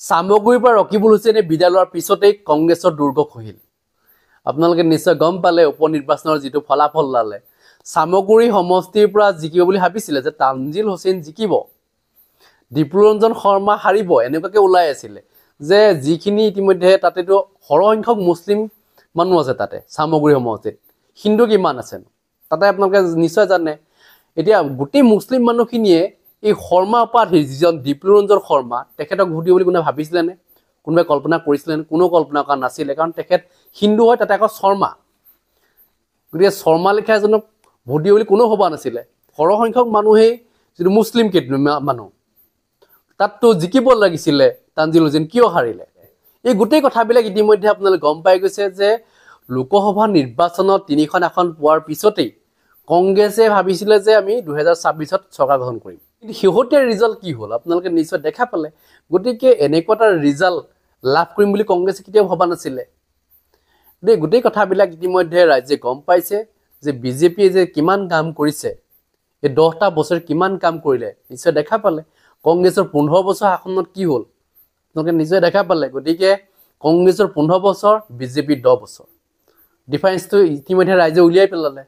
সামগুৰিৰ পৰা ৰকিবুল হুছেইনে বিদায় লোৱাৰ পিছতেই কংগ্ৰেছৰ দুৰ্গ খহিল। আপোনালোকে নিশ্চয় গম পালে উপ নিৰ্বাচনৰ যিটো ফলাফল ওলালে। সামগুৰি সমষ্টিৰ পৰা জিকিব বুলি ভাবিছিলে যে তানজিল হুছেইন জিকিব, দীপুৰঞ্জন শৰ্মা হাৰিব, এনেকুৱাকে ওলাই আছিলে যে যিখিনি ইতিমধ্যে তাতেতো সৰহসংখ্যক মুছলিম মানুহ আছে তাতে সামগুৰি সমষ্টিত, হিন্দু কিমান আছে তাতে আপোনালোকে নিশ্চয় জানে। এতিয়া গোটেই মুছলিম মানুহখিনিয়ে এই শৰ্মা উপাধিৰ যিজন দীপুৰঞ্জন শৰ্মা তেখেতক ভোট দিব বুলি কোনে ভাবিছিলেনে? কোনোবাই কল্পনা কৰিছিলেনে? কোনো কল্পনা কৰা নাছিলে, কাৰণ তেখেত হিন্দু হয়, তাতে আকৌ শৰ্মা। গতিকে শৰ্মা লেখা এজনক ভোট দিয়ে বুলি কোনো ভবা নাছিলে। সৰহসংখ্যক মানুহেই যিটো মুছলিম মানুহ তাততো জিকিব লাগিছিলে তানজিল হুছেইন, কিয় হাৰিলে? এই গোটেই কথাবিলাক ইতিমধ্যে আপোনালোকে গম পাই গৈছে যে লোকসভা নিৰ্বাচনত 3খন আসন পোৱাৰ পিছতেই কংগ্ৰেছে ভাবিছিলে যে আমি 2026ত চৰকাৰ গঠন কৰিম। কিন্তু শেহতীয়া ৰিজাল্ট কি হ'ল আপোনালোকে নিশ্চয় দেখা পালে। গতিকে এনেকুৱা এটা ৰিজাল্ট লাভ কৰিম বুলি কংগ্ৰেছে কেতিয়াও ভবা নাছিলে। গোটেই কথাবিলাক ইতিমধ্যে ৰাইজে গম পাইছে যে বিজেপিয়ে যে কিমান কাম কৰিছে, এই 10টা বছৰ কিমান কাম কৰিলে নিশ্চয় দেখা পালে। কংগ্ৰেছৰ 15 বছৰ শাসনত কি হ'ল আপোনালোকে নিশ্চয় দেখা পালে। গতিকে কংগ্ৰেছৰ 15 বছৰ, বিজেপিৰ 10 বছৰ, ডিফাৰেঞ্চটো ইতিমধ্যে ৰাইজে উলিয়াই পেলালে।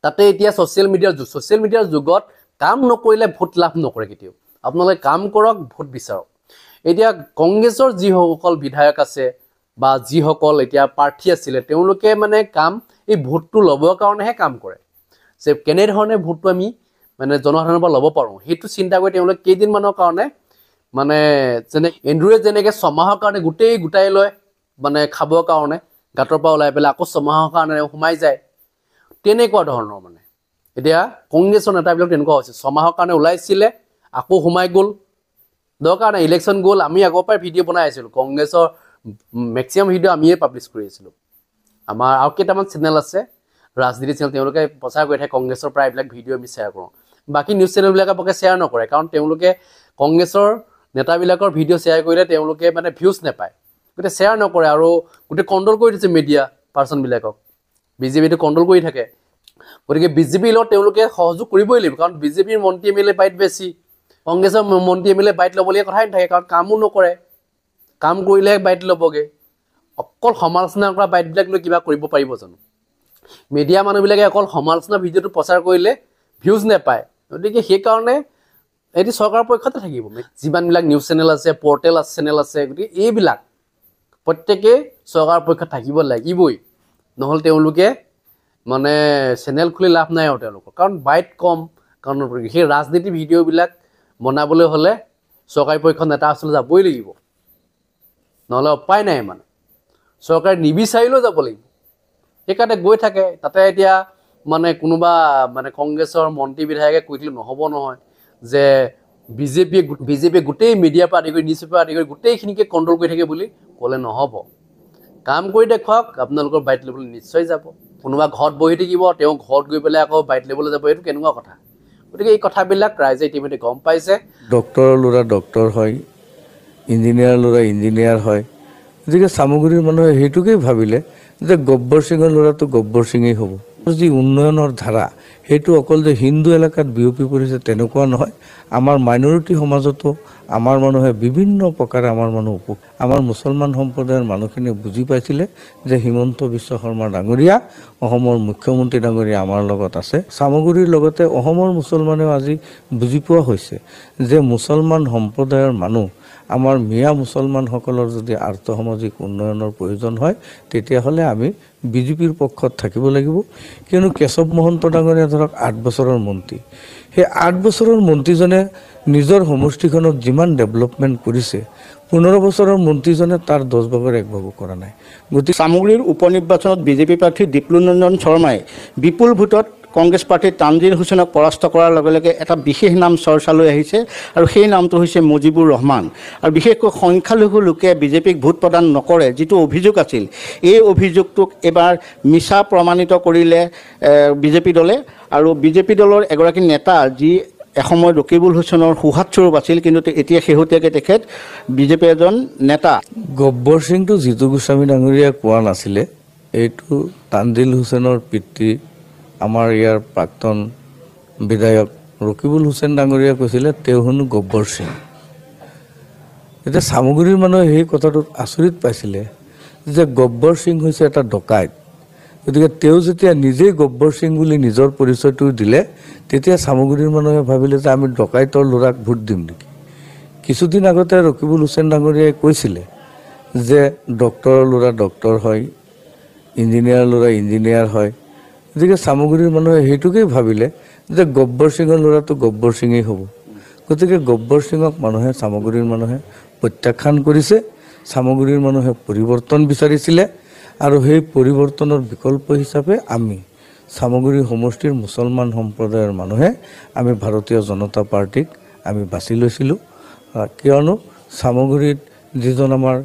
তাতে এতিয়া ছ'চিয়েল মিডিয়াৰ যুগত কাম নকৰিলে ভোট লাভ নকৰে কেতিয়াও। আপোনালোকে কাম কৰক, ভোট বিচাৰক। এতিয়া কংগ্ৰেছৰ যিসকল বিধায়ক আছে বা যিসকল এতিয়া প্ৰাৰ্থী আছিলে তেওঁলোকে মানে কাম এই ভোটটো ল'বৰ কাৰণেহে কাম কৰে, যে কেনেধৰণে ভোটটো আমি মানে জনসাধাৰণৰ পৰা ল'ব পাৰোঁ সেইটো চিন্তা কৰি তেওঁলোকে কেইদিনমানৰ কাৰণে মানে এন্দুৰে যেনেকৈ 6 মাহৰ কাৰণে গোটাই লয় মানে খাবৰ কাৰণে, গাঁতৰ পৰা ওলাই পেলাই আকৌ 6 মাহৰ কাৰণে সোমাই যায়, তেনেকুৱা ধৰণৰ মানে। এতিয়া কংগ্ৰেছৰ নেতাবিলাক তেনেকুৱা হৈছে, 6 মাহৰ কাৰণে ওলাইছিলে আকৌ সোমাই গ'ল, দৰকাৰ নাই, ইলেকশ্যন গ'ল। আমি আগৰ পৰাই ভিডিঅ' বনাই আছিলোঁ, কংগ্ৰেছৰ মেক্সিমাম ভিডিঅ' আমিয়ে পাব্লিছ কৰি আছিলোঁ। আমাৰ আৰু কেইটামান চেনেল আছে ৰাজনীতি চেনেল, তেওঁলোকে প্ৰচাৰ কৰি থাকে কংগ্ৰেছৰ পৰা এইবিলাক ভিডিঅ' আমি শ্বেয়াৰ কৰোঁ। বাকী নিউজ চেনেলবিলাকে পকে শ্বেয়াৰ নকৰে, কাৰণ তেওঁলোকে কংগ্ৰেছৰ নেতাবিলাকৰ ভিডিঅ' শ্বেয়াৰ কৰিলে তেওঁলোকে মানে ভিউজ নাপায়, গতিকে শ্বেয়াৰ নকৰে আৰু গোটেই কণ্ট্ৰল কৰি দিছে মিডিয়া পাৰ্চনবিলাকক। বিজেপিটো কণ্ট্ৰল কৰি থাকে, গতিকে বিজেপিৰ লগত তেওঁলোকে সহযোগ কৰিবই লাগিব, কাৰণ বিজেপিৰ মন্ত্ৰী এম এল এ বাইট বেছি, কংগ্ৰেছৰ মন্ত্ৰী এম এল এ বাইট ল'বলগীয়া কথাই নাথাকে, কাৰণ কামো নকৰে। কাম কৰিলেহে বাইট ল'বগৈ। অকল সমালোচনা কৰা বাইটবিলাক লৈ কিবা কৰিব পাৰিব জানো? মিডিয়া মানুহবিলাকে অকল সমালোচনা ভিডিঅ'টো প্ৰচাৰ কৰিলে ভিউজ নাপায়, গতিকে সেইকাৰণে এটি চৰকাৰৰ পক্ষতে থাকিব। যিমানবিলাক নিউজ চেনেল আছে, পৰ্টেল চেনেল আছে, গতিকে এইবিলাক প্ৰত্যেকেই চৰকাৰৰ পক্ষত থাকিব লাগিবই, নহ'লে তেওঁলোকে মানে চেনেল খুলি লাভ নাই আৰু তেওঁলোকৰ, কাৰণ বাইট কম। কাৰণ সেই ৰাজনীতি ভিডিঅ'বিলাক বনাবলৈ হ'লে চৰকাৰী পক্ষৰ নেতা ওচৰলৈ যাবই লাগিব, নহ'লে উপায় নাই। মানে চৰকাৰে নিবিচাৰিলেও যাব লাগিব, সেইকাৰণে গৈ থাকে তাতে। এতিয়া মানে কোনোবা মানে কংগ্ৰেছৰ মন্ত্ৰী বিধায়কে কৈ দিলে নহ'ব নহয় যে বিজেপিয়ে গোটেই মিডিয়াৰ পৰা আদি কৰি নিউজ পেপাৰ আদি কৰি গোটেইখিনিকে কণ্ট্ৰল কৰি থাকে বুলি ক'লে নহ'ব। কাম কৰি দেখুৱাওক, আপোনালোকৰ বাইট ল'বলৈ নিশ্চয় যাব। কোনোবা ঘৰত বহি থাকিব, তেওঁ ঘৰত গৈ পেলাই আকৌ বাইট ল'বলৈ যাব, এইটো কেনেকুৱা কথা? গতিকে এই কথাবিলাক ৰাইজে ইতিমধ্যে গম পাইছে। ডক্টৰৰ ল'ৰা ডক্টৰ হয়, ইঞ্জিনিয়াৰৰ ল'ৰা ইঞ্জিনিয়াৰ হয়, গতিকে চামগুৰিৰ মানুহে সেইটোকেই ভাবিলে যে গব্বৰ সিঙৰ ল'ৰাটো গব্বৰ সিঙেই হ'ব। যি উন্নয়নৰ ধাৰা সেইটো অকল যে হিন্দু এলেকাত বিয়পি পৰিছে তেনেকুৱা নহয়, আমাৰ মাইনৰিটি সমাজতো আমাৰ মানুহে বিভিন্ন প্ৰকাৰে আমাৰ মুছলমান সম্প্ৰদায়ৰ মানুহখিনিয়ে বুজি পাইছিলে যে হিমন্ত বিশ্ব শৰ্মা ডাঙৰীয়া, অসমৰ মুখ্যমন্ত্ৰী ডাঙৰীয়া আমাৰ লগত আছে। চামগুৰিৰ লগতে অসমৰ মুছলমানেও আজি বুজি পোৱা হৈছে যে মুছলমান সম্প্ৰদায়ৰ মানুহ, আমাৰ মিয়া মুছলমানসকলৰ যদি আৰ্থসামাজিক উন্নয়নৰ প্ৰয়োজন হয় তেতিয়াহ'লে আমি বিজেপিৰ পক্ষত থাকিব লাগিব। কিয়নো কেশৱ মহন্ত ডাঙৰীয়া ধৰক 8 বছৰৰ মন্ত্ৰী, সেই 8 বছৰৰ মন্ত্ৰীজনে নিজৰ সমষ্টিখনত যিমান ডেভেলপমেণ্ট কৰিছে 15 বছৰৰ মন্ত্ৰীজনে তাৰ 10 ভাগৰ 1 ভাগো কৰা নাই। গতিকে চামগুৰিৰ উপ নিৰ্বাচনত বিজেপি প্ৰাৰ্থী দীপুৰঞ্জন শৰ্মাই বিপুল ভোটত কংগ্ৰেছ প্ৰাৰ্থী তানজিল হুছেইনক পৰাস্ত কৰাৰ লগে লগে এটা বিশেষ নাম চৰ্চালৈ আহিছে, আৰু সেই নামটো হৈছে মুজিবুৰ ৰহমান। আৰু বিশেষকৈ সংখ্যালঘু লোকে বিজেপিক ভোট প্ৰদান নকৰে যিটো অভিযোগ আছিল, এই অভিযোগটোক এবাৰ মিছা প্ৰমাণিত কৰিলে বিজেপি দলে। আৰু বিজেপি দলৰ এগৰাকী নেতা, যি এসময়ত ৰকিবুল হুছেইনৰ সুহাতস্বৰূপ আছিল, কিন্তু এতিয়া শেহতীয়াকৈ তেখেত বিজেপিৰ এজন নেতা। গব্বৰ সিংটো জিতু গোস্বামী ডাঙৰীয়াই কোৱা নাছিলে, এইটো তানজিল হুছেইনৰ পিতৃ আমাৰ ইয়াৰ প্ৰাক্তন বিধায়ক ৰকিবুল হুছেইন ডাঙৰীয়াই কৈছিলে তেওঁ হেনো গব্বৰ সিং। এতিয়া চামগুৰিৰ মানুহে সেই কথাটোত আচৰিত পাইছিলে যে গব্বৰ সিং হৈছে এটা ডকাইত। গতিকে তেওঁ যেতিয়া নিজেই গব্বৰ সিং বুলি নিজৰ পৰিচয়টো দিলে, তেতিয়া চামগুৰিৰ মানুহে ভাবিলে যে আমি ডকাইতৰ ল'ৰাক ভোট দিম নেকি। কিছুদিন আগতে ৰকিবুল হুছেইন ডাঙৰীয়াই কৈছিলে যে ডক্টৰৰ ল'ৰা ডক্টৰ হয়, ইঞ্জিনিয়াৰৰ ল'ৰা ইঞ্জিনিয়াৰ হয়। গতিকে চামগুৰিৰ মানুহে সেইটোকেই ভাবিলে যে গব্বৰ সিঙৰ ল'ৰাটো গব্বৰ সিঙেই হ'ব। গতিকে গব্বৰ সিঙক মানুহে চামগুৰিৰ মানুহে প্ৰত্যাখ্যান কৰিছে। চামগুৰিৰ মানুহে পৰিৱৰ্তন বিচাৰিছিলে আৰু সেই পৰিৱৰ্তনৰ বিকল্প হিচাপে আমি চামগুৰি সমষ্টিৰ মুছলমান সম্প্ৰদায়ৰ মানুহে আমি ভাৰতীয় জনতা পাৰ্টিক আমি বাছি লৈছিলোঁ। কিয়নো চামগুৰিত যিজন আমাৰ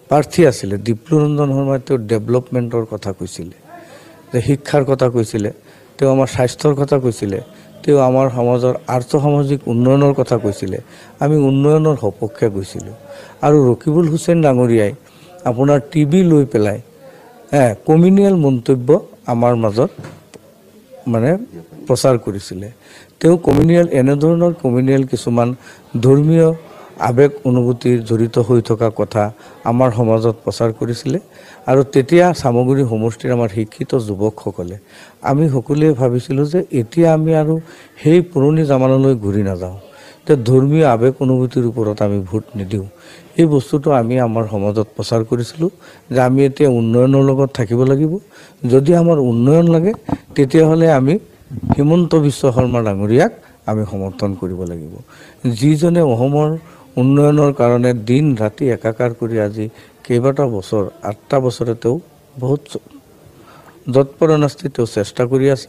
প্ৰাৰ্থী আছিলে ডিপ্লুৰঞ্জন শৰ্মাই, তেওঁ ডেভেলপমেণ্টৰ কথা কৈছিলে, যে শিক্ষাৰ কথা কৈছিলে, তেওঁ আমাৰ স্বাস্থ্যৰ কথা কৈছিলে, তেওঁ আমাৰ সমাজৰ আৰ্থ সামাজিক উন্নয়নৰ কথা কৈছিলে। আমি উন্নয়নৰ সপক্ষে গৈছিলোঁ। আৰু ৰকিবুল হুছেইন ডাঙৰীয়াই আপোনাৰ টিভি লৈ পেলাই কমিউনিয়েল মন্তব্য আমাৰ মাজত মানে প্ৰচাৰ কৰিছিলে। তেওঁ এনেধৰণৰ কমিউনিয়েল কিছুমান ধৰ্মীয় আৱেগ অনুভূতিৰ জড়িত হৈ থকা কথা আমাৰ সমাজত প্ৰচাৰ কৰিছিলে। আৰু তেতিয়া চামগুৰি সমষ্টিৰ আমাৰ শিক্ষিত যুৱকসকলে আমি সকলোৱে ভাবিছিলোঁ যে এতিয়া আমি আৰু সেই পুৰণি জামানালৈ ঘূৰি নাযাওঁ, যে ধৰ্মীয় আৱেগ অনুভূতিৰ ওপৰত আমি ভোট নিদিওঁ। এই বস্তুটো আমি আমাৰ সমাজত প্ৰচাৰ কৰিছিলোঁ যে আমি এতিয়া উন্নয়নৰ লগত থাকিব লাগিব। যদি আমাৰ উন্নয়ন লাগে তেতিয়াহ'লে আমি হিমন্ত বিশ্ব শৰ্মা ডাঙৰীয়াক আমি সমৰ্থন কৰিব লাগিব, যিজনে অসমৰ উন্নয়নৰ কাৰণে দিন ৰাতি একাকাৰ কৰি আজি কেইবাটা বছৰ 8টা বছৰে তেওঁ বহুত যৎপৰোনাস্তি তেওঁ চেষ্টা কৰি আছে।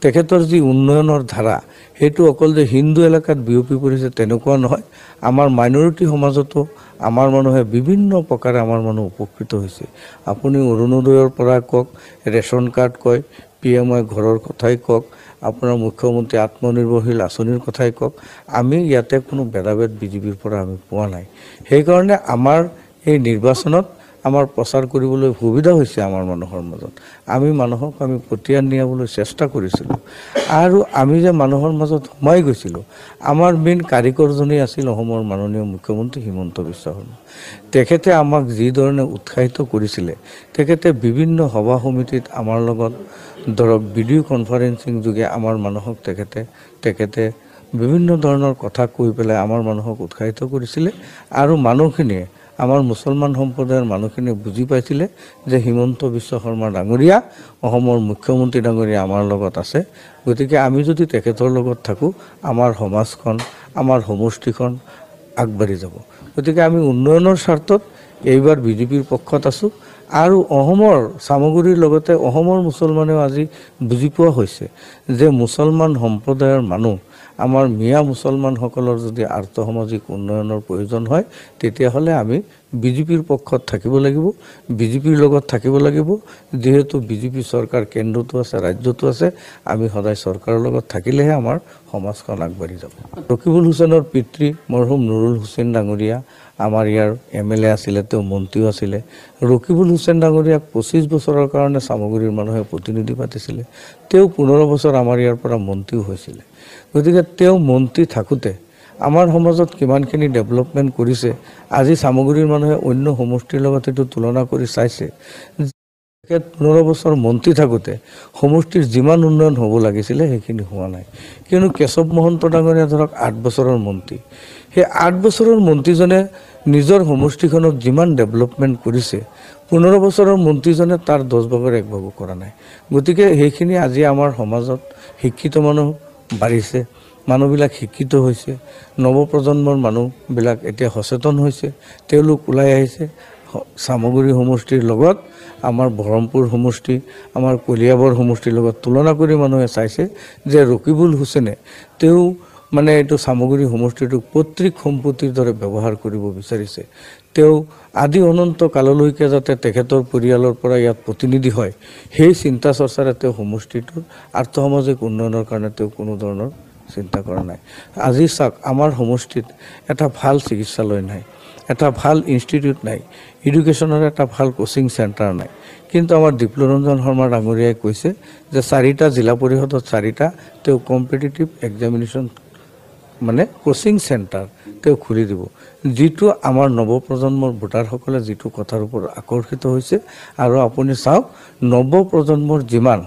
তেখেতৰ যি উন্নয়নৰ ধাৰা সেইটো অকল যে হিন্দু এলেকাত বিয়পি পৰিছে তেনেকুৱা নহয়। আমাৰ মাইনৰিটি সমাজতো আমাৰ মানুহে বিভিন্ন প্ৰকাৰে আমাৰ মানুহ উপকৃত হৈছে। আপুনি অৰুণোদয়ৰ পৰা কওক, ৰেচন কাৰ্ড কয়, PMI ঘৰৰ কথাই কওক, আপোনাৰ মুখ্যমন্ত্ৰী আত্মনিৰ্ভৰশীল আঁচনিৰ কথাই কওক, আমি ইয়াতে কোনো ভেদাভেদ বিজেপিৰ পৰা আমি পোৱা নাই। সেইকাৰণে আমাৰ এই নিৰ্বাচনত আমাৰ প্ৰচাৰ কৰিবলৈ সুবিধা হৈছে আমাৰ মানুহৰ মাজত। আমি মানুহক আমি পঠিয়াই নিয়াবলৈ চেষ্টা কৰিছিলোঁ। আৰু আমি যে মানুহৰ মাজত সোমাই গৈছিলোঁ, আমাৰ মেইন কাৰিকৰজনেই আছিল অসমৰ মাননীয় মুখ্যমন্ত্ৰী হিমন্ত বিশ্ব শৰ্মা। তেখেতে আমাক যিধৰণে উৎসাহিত কৰিছিলে, তেখেতে বিভিন্ন সভা সমিতিত আমাৰ লগত ধৰক ভিডিঅ' কনফাৰেন্সিং যোগে আমাৰ মানুহক তেখেতে বিভিন্ন ধৰণৰ কথা কৈ পেলাই আমাৰ মানুহক উৎসাহিত কৰিছিলে। আৰু মানুহখিনিয়ে আমাৰ মুছলমান সম্প্ৰদায়ৰ মানুহখিনিয়ে বুজি পাইছিলে যে হিমন্ত বিশ্ব শৰ্মা ডাঙৰীয়া অসমৰ মুখ্যমন্ত্ৰী ডাঙৰীয়া আমাৰ লগত আছে। গতিকে আমি যদি তেখেতৰ লগত থাকোঁ, আমাৰ সমাজখন আমাৰ সমষ্টিখন আগবাঢ়ি যাব। গতিকে আমি উন্নয়নৰ স্বাৰ্থত এইবাৰ বিজেপিৰ পক্ষত আছোঁ। আৰু অসমৰ চামগুৰিৰ লগতে অসমৰ মুছলমানেও আজি বুজি পোৱা হৈছে যে মুছলমান সম্প্ৰদায়ৰ মানুহ আমাৰ মিয়া মুছলমানসকলৰ যদি আৰ্থসামাজিক উন্নয়নৰ প্ৰয়োজন হয় তেতিয়াহ'লে আমি বিজেপিৰ পক্ষত থাকিব লাগিব, বিজেপিৰ লগত থাকিব লাগিব। যিহেতু বিজেপি চৰকাৰ কেন্দ্ৰতো আছে, ৰাজ্যতো আছে, আমি সদায় চৰকাৰৰ লগত থাকিলেহে আমাৰ সমাজখন আগবাঢ়ি যাব। ৰকিবুল হুছেইনৰ পিতৃ মৰহুম নুৰুল হুছেইন ডাঙৰীয়া আমাৰ ইয়াৰ MLA আছিলে, তেওঁ মন্ত্ৰীও আছিলে। ৰকিবুল হুছেইন ডাঙৰীয়াক 25 বছৰৰ কাৰণে চামগুৰিৰ মানুহে প্ৰতিনিধি পাতিছিলে। তেওঁ 15 বছৰ আমাৰ ইয়াৰ পৰা মন্ত্ৰীও হৈছিলে। গতিকে তেওঁ মন্ত্ৰী থাকোঁতে আমাৰ সমাজত কিমানখিনি ডেভেলপমেণ্ট কৰিছে, আজি চামগুৰিৰ মানুহে অন্য সমষ্টিৰ লগত এইটো তুলনা কৰি চাইছে। 15 বছৰ মন্ত্ৰী থাকোঁতে সমষ্টিৰ যিমান উন্নয়ন হ'ব লাগিছিলে সেইখিনি হোৱা নাই। কিয়নো কেশৱ মহন্ত ডাঙৰীয়া ধৰক 8 বছৰৰ মন্ত্ৰী, সেই 8 বছৰৰ মন্ত্ৰীজনে নিজৰ সমষ্টিখনক যিমান ডেভেলপমেণ্ট কৰিছে, 15 বছৰৰ মন্ত্ৰীজনে তাৰ 10 ভাগৰ 1 ভাগো কৰা নাই। গতিকে সেইখিনি আজি আমাৰ সমাজত শিক্ষিত মানুহ বাঢ়িছে, মানুহবিলাক শিক্ষিত হৈছে, নৱপ্ৰজন্মৰ মানুহবিলাক এতিয়া সচেতন হৈছে, তেওঁলোক ওলাই আহিছে। চামগুৰি সমষ্টিৰ লগত আমাৰ বহৰমপুৰ সমষ্টি, আমাৰ কলিয়াবৰ সমষ্টিৰ লগত তুলনা কৰি মানুহে চাইছে যে ৰকিবুল হুছেইনে তেওঁ মানে এইটো চামগুৰি সমষ্টিটোক পৈতৃক সম্পত্তিৰ দৰে ব্যৱহাৰ কৰিব বিচাৰিছে। তেওঁ আদি অনন্ত কাললৈকে যাতে তেখেতৰ পৰিয়ালৰ পৰা ইয়াত প্ৰতিনিধি হয়, সেই চিন্তা চৰ্চাৰে তেওঁ সমষ্টিটোৰ আৰ্থসামাজিক উন্নয়নৰ কাৰণে তেওঁ কোনো ধৰণৰ চিন্তা কৰা নাই। আজি চাওক, আমাৰ সমষ্টিত এটা ভাল চিকিৎসালয় নাই, এটা ভাল ইনষ্টিটিউট নাই, এডুকেশ্যনৰ এটা ভাল কোচিং চেণ্টাৰ নাই। কিন্তু আমাৰ ডিপ্লুৰঞ্জন শৰ্মা ডাঙৰীয়াই কৈছে যে 4টা জিলা পৰিষদত 4টা তেওঁ কম্পিটিটিভ এক্সামিনেশ্যন মানে কোচিং চেণ্টাৰ তেওঁ খুলি দিব, যিটো আমাৰ নৱপ্ৰজন্মৰ ভোটাৰসকলে যিটো কথাৰ ওপৰত আকৰ্ষিত হৈছে। আৰু আপুনি চাওক, নৱপ্ৰজন্মৰ যিমান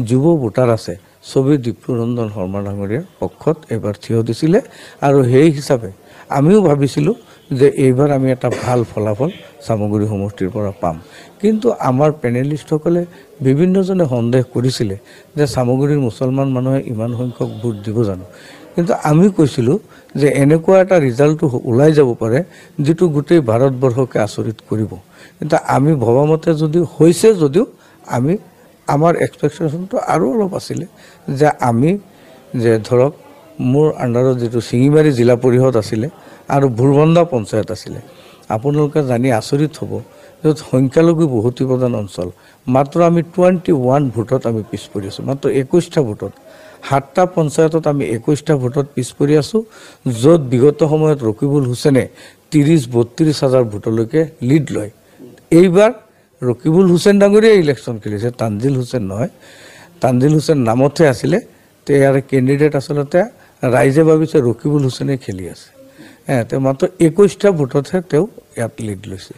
যুৱ ভোটাৰ আছে চবেই ডিপ্লুৰঞ্জন শৰ্মা ডাঙৰীয়াৰ পক্ষত এইবাৰ থিয় দিছিলে। আৰু সেই হিচাপে আমিও ভাবিছিলোঁ যে এইবাৰ আমি এটা ভাল ফলাফল চামগুৰি সমষ্টিৰ পৰা পাম। কিন্তু আমাৰ পেনেলিষ্টসকলে বিভিন্নজনে সন্দেহ কৰিছিলে যে চামগুৰিৰ মুছলমান মানুহে ইমান সংখ্যক ভোট দিব জানো। কিন্তু আমি কৈছিলোঁ যে এনেকুৱা এটা ৰিজাল্টটো ওলাই যাব পাৰে যিটো গোটেই ভাৰতবৰ্ষকে আচৰিত কৰিব। কিন্তু আমি ভবামতে যদিও হৈছে, যদিও আমি আমাৰ এক্সপেক্টেশ্যনটো আৰু অলপ আছিলে যে আমি যে ধৰক মোৰ আণ্ডাৰত যিটো শিঙিমাৰী জিলা পৰিষদ আছিলে আৰু ভুৰবন্ধা পঞ্চায়ত আছিলে, আপোনালোকে জানি আচৰিত হ'ব য'ত সংখ্যালঘু বহুতি প্ৰধান অঞ্চল, মাত্ৰ আমি 21 ভোটত আমি পিছ পৰি আছোঁ, মাত্ৰ 21টা ভোটত। 7টা পঞ্চায়তত আমি 21টা ভোটত পিছ পৰি আছোঁ, য'ত বিগত সময়ত ৰকিবুল হুছেইনে 30-32 হাজাৰ ভোটলৈকে লিড লয়। এইবাৰ ৰকিবুল হুছেইন ডাঙৰীয়াই ইলেকশ্যন খেলিছে, তানজিল হুছেইন নহয়। তানজিল হুছেইন নামতহে আছিলে, ইয়াৰ কেণ্ডিডেট আচলতে ৰাইজে ভাবিছে ৰকিবুল হুছেইনে খেলি আছে। তেওঁ মাত্ৰ 21টা ভোটতহে তেওঁ ইয়াত লিড লৈছে।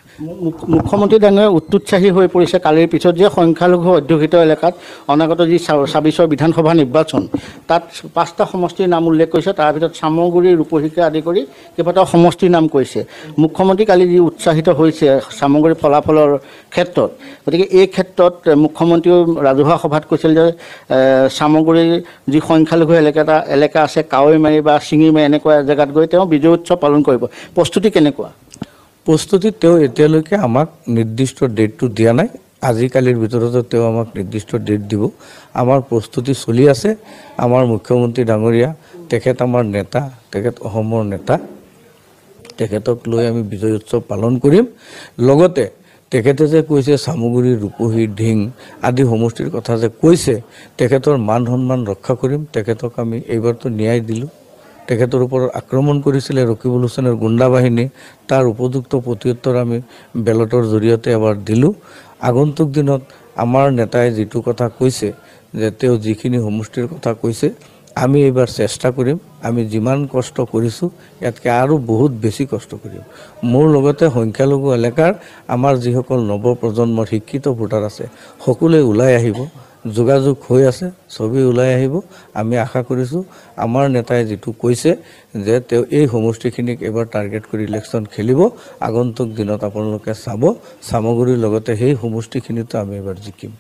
মুখ্যমন্ত্ৰী ডাঙৰীয়া অত্যুৎসাহী হৈ পৰিছে কালিৰ পিছত যে সংখ্যালঘু অধ্যুষিত এলেকাত অনাগত যি 26 বিধানসভা নিৰ্বাচন, তাত 5টা সমষ্টিৰ নাম উল্লেখ কৰিছে। তাৰ ভিতৰত চামগুৰি, ৰূপহীকে আদি কৰি কেইবাটাও সমষ্টিৰ নাম কৈছে। মুখ্যমন্ত্ৰী কালি যি উৎসাহিত হৈছে চামগুৰি ফলাফলৰ ক্ষেত্ৰত, গতিকে এই ক্ষেত্ৰত মুখ্যমন্ত্ৰীয়েও ৰাজহুৱা সভাত কৈছিল যে চামগুৰিৰ যি সংখ্যালঘু এলেকা আছে, কাৱৈমাৰী বা শিঙিমাৰী এনেকুৱা জেগাত গৈ তেওঁ বিজয় উৎসৱ পালন কৰিব। প্ৰস্তুতি কেনেকুৱা? প্ৰস্তুতি তেওঁ এতিয়ালৈকে আমাক নিৰ্দিষ্ট ডেটটো দিয়া নাই। আজিকালিৰ ভিতৰতে তেওঁ আমাক নিৰ্দিষ্ট ডেট দিব। আমাৰ প্ৰস্তুতি চলি আছে। আমাৰ মুখ্যমন্ত্ৰী ডাঙৰীয়া, তেখেত আমাৰ নেতা, তেখেত অসমৰ নেতা, তেখেতক লৈ আমি বিজয় উৎসৱ পালন কৰিম। লগতে তেখেতে যে কৈছে চামগুৰি, ৰূপহী, ঢিং আদি সমষ্টিৰ কথা যে কৈছে, তেখেতৰ মান সন্মান ৰক্ষা কৰিম। তেখেতক আমি এইবাৰতো ন্যায় দিলোঁ। তেখেতৰ ওপৰত আক্ৰমণ কৰিছিলে ৰকিবুল হুছেইনৰ গুণ্ডা বাহিনী, তাৰ উপযুক্ত প্ৰত্যুত্তৰ আমি বেলটৰ জৰিয়তে এবাৰ দিলোঁ। আগন্তুক দিনত আমাৰ নেতাই যিটো কথা কৈছে যে তেওঁ যিখিনি সমষ্টিৰ কথা কৈছে, আমি এইবাৰ চেষ্টা কৰিম। আমি যিমান কষ্ট কৰিছোঁ ইয়াতকৈ আৰু বহুত বেছি কষ্ট কৰিম। মোৰ লগতে সংখ্যালঘু এলেকাৰ আমাৰ যিসকল নৱপ্ৰজন্মৰ শিক্ষিত ভোটাৰ আছে সকলোৱে ওলাই আহিব, যোগাযোগ হৈ আছে, ছবি ওলাই আহিব। আমি আশা কৰিছোঁ আমাৰ নেতাই যিটো কৈছে যে তেওঁ এই সমষ্টিখিনিক এবাৰ টাৰ্গেট কৰি ইলেকশ্যন খেলিব, আগন্তুক দিনত আপোনালোকে চাব, চামগুৰিৰ লগতে সেই সমষ্টিখিনিতো আমি এবাৰ জিকিম।